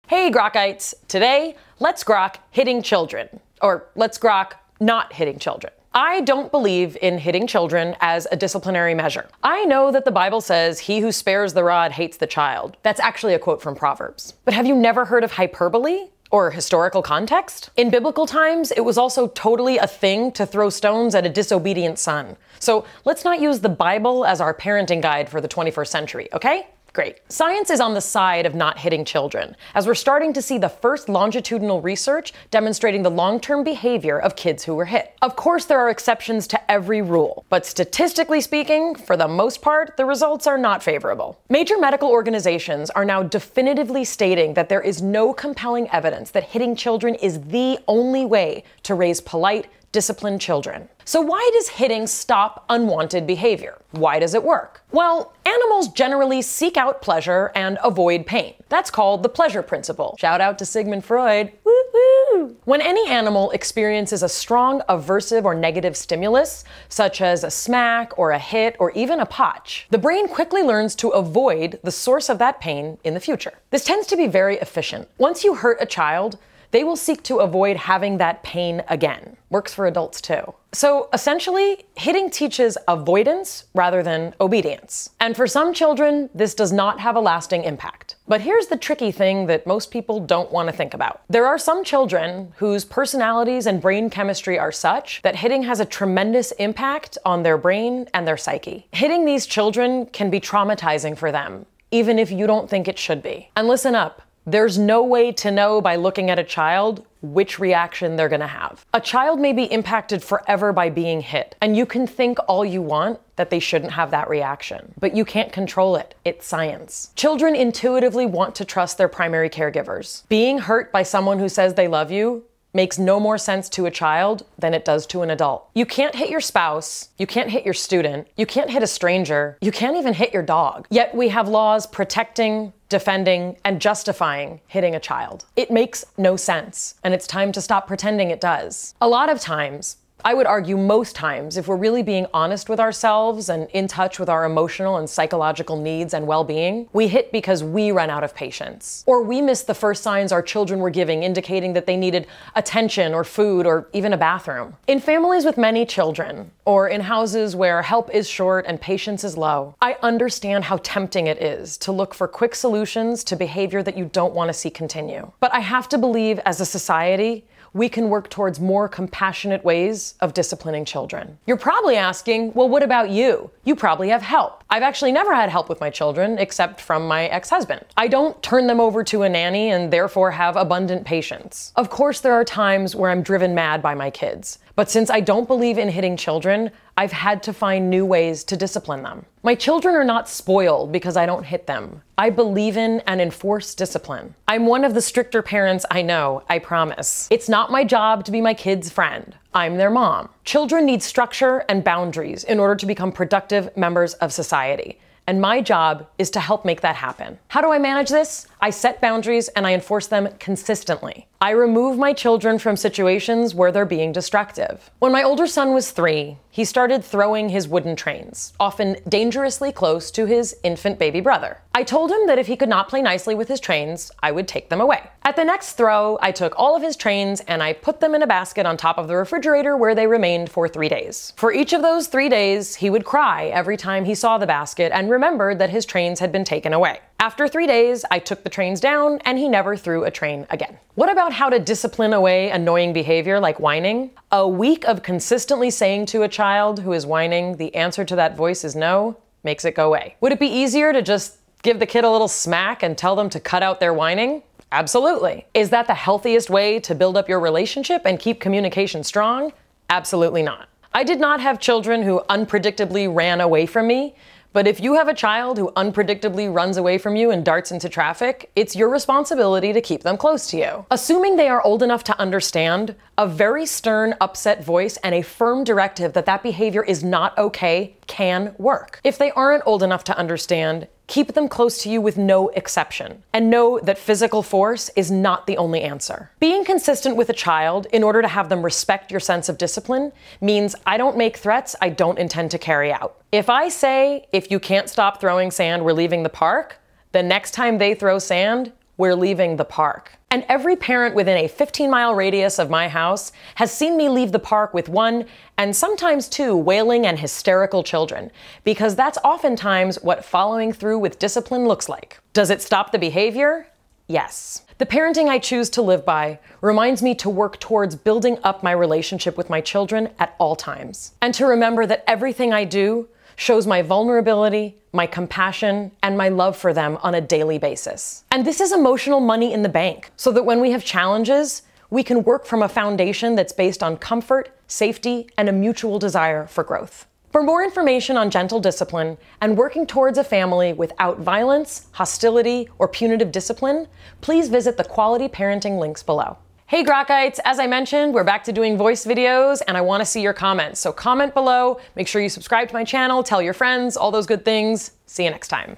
Hey Grokites! Today, let's grok hitting children. Or let's grok not hitting children. I don't believe in hitting children as a disciplinary measure. I know that the Bible says, "He who spares the rod hates the child." That's actually a quote from Proverbs. But have you never heard of hyperbole? Or historical context? In biblical times, it was also totally a thing to throw stones at a disobedient son. So let's not use the Bible as our parenting guide for the 21st century, okay? Great. Science is on the side of not hitting children, as we're starting to see the first longitudinal research demonstrating the long-term behavior of kids who were hit. Of course, there are exceptions to every rule, but statistically speaking, for the most part, the results are not favorable. Major medical organizations are now definitively stating that there is no compelling evidence that hitting children is the only way to raise polite, disciplined children. So why does hitting stop unwanted behavior? Why does it work? Well, animals generally seek out pleasure and avoid pain. That's called the pleasure principle. Shout out to Sigmund Freud. Woo-hoo! When any animal experiences a strong aversive or negative stimulus, such as a smack or a hit or even a potch, the brain quickly learns to avoid the source of that pain in the future. This tends to be very efficient. Once you hurt a child, they will seek to avoid having that pain again. Works for adults too. So essentially, hitting teaches avoidance rather than obedience. And for some children, this does not have a lasting impact. But here's the tricky thing that most people don't want to think about. There are some children whose personalities and brain chemistry are such that hitting has a tremendous impact on their brain and their psyche. Hitting these children can be traumatizing for them, even if you don't think it should be. And listen up. There's no way to know by looking at a child which reaction they're gonna have. A child may be impacted forever by being hit, and you can think all you want that they shouldn't have that reaction, but you can't control it. It's science. Children intuitively want to trust their primary caregivers. Being hurt by someone who says they love you makes no more sense to a child than it does to an adult. You can't hit your spouse, you can't hit your student, you can't hit a stranger, you can't even hit your dog. Yet we have laws protecting, defending, and justifying hitting a child. It makes no sense, and it's time to stop pretending it does. A lot of times, I would argue most times, if we're really being honest with ourselves and in touch with our emotional and psychological needs and well-being, we hit because we run out of patience. Or we miss the first signs our children were giving, indicating that they needed attention or food or even a bathroom. In families with many children, or in houses where help is short and patience is low, I understand how tempting it is to look for quick solutions to behavior that you don't want to see continue. But I have to believe, as a society, we can work towards more compassionate ways of disciplining children. You're probably asking, well, what about you? You probably have help. I've actually never had help with my children, except from my ex-husband. I don't turn them over to a nanny and therefore have abundant patience. Of course, there are times where I'm driven mad by my kids. But since I don't believe in hitting children, I've had to find new ways to discipline them. My children are not spoiled because I don't hit them. I believe in and enforce discipline. I'm one of the stricter parents I know, I promise. It's not my job to be my kids' friend. I'm their mom. Children need structure and boundaries in order to become productive members of society. And my job is to help make that happen. How do I manage this? I set boundaries and I enforce them consistently. I remove my children from situations where they're being destructive. When my older son was 3, he started throwing his wooden trains, often dangerously close to his infant baby brother. I told him that if he could not play nicely with his trains, I would take them away. At the next throw, I took all of his trains and I put them in a basket on top of the refrigerator where they remained for 3 days. For each of those 3 days, he would cry every time he saw the basket and remembered that his trains had been taken away. After 3 days, I took the trains down and he never threw a train again. What about how to discipline away annoying behavior like whining? A week of consistently saying to a child who is whining, the answer to that voice is no, makes it go away. Would it be easier to just give the kid a little smack and tell them to cut out their whining? Absolutely. Is that the healthiest way to build up your relationship and keep communication strong? Absolutely not. I did not have children who unpredictably ran away from me. But if you have a child who unpredictably runs away from you and darts into traffic, it's your responsibility to keep them close to you. Assuming they are old enough to understand, a very stern, upset voice and a firm directive that that behavior is not okay can work. If they aren't old enough to understand, keep them close to you with no exception. And know that physical force is not the only answer. Being consistent with a child in order to have them respect your sense of discipline means I don't make threats I don't intend to carry out. If I say, if you can't stop throwing sand, we're leaving the park, the next time they throw sand, we're leaving the park. And every parent within a 15-mile radius of my house has seen me leave the park with one, and sometimes two, wailing and hysterical children, because that's oftentimes what following through with discipline looks like. Does it stop the behavior? Yes. The parenting I choose to live by reminds me to work towards building up my relationship with my children at all times, and to remember that everything I do shows my vulnerability, my compassion, and my love for them on a daily basis. And this is emotional money in the bank, so that when we have challenges, we can work from a foundation that's based on comfort, safety, and a mutual desire for growth. For more information on gentle discipline and working towards a family without violence, hostility, or punitive discipline, please visit the quality parenting links below. Hey Grokites, as I mentioned, we're back to doing voice videos and I want to see your comments. So comment below, make sure you subscribe to my channel, tell your friends, all those good things. See you next time.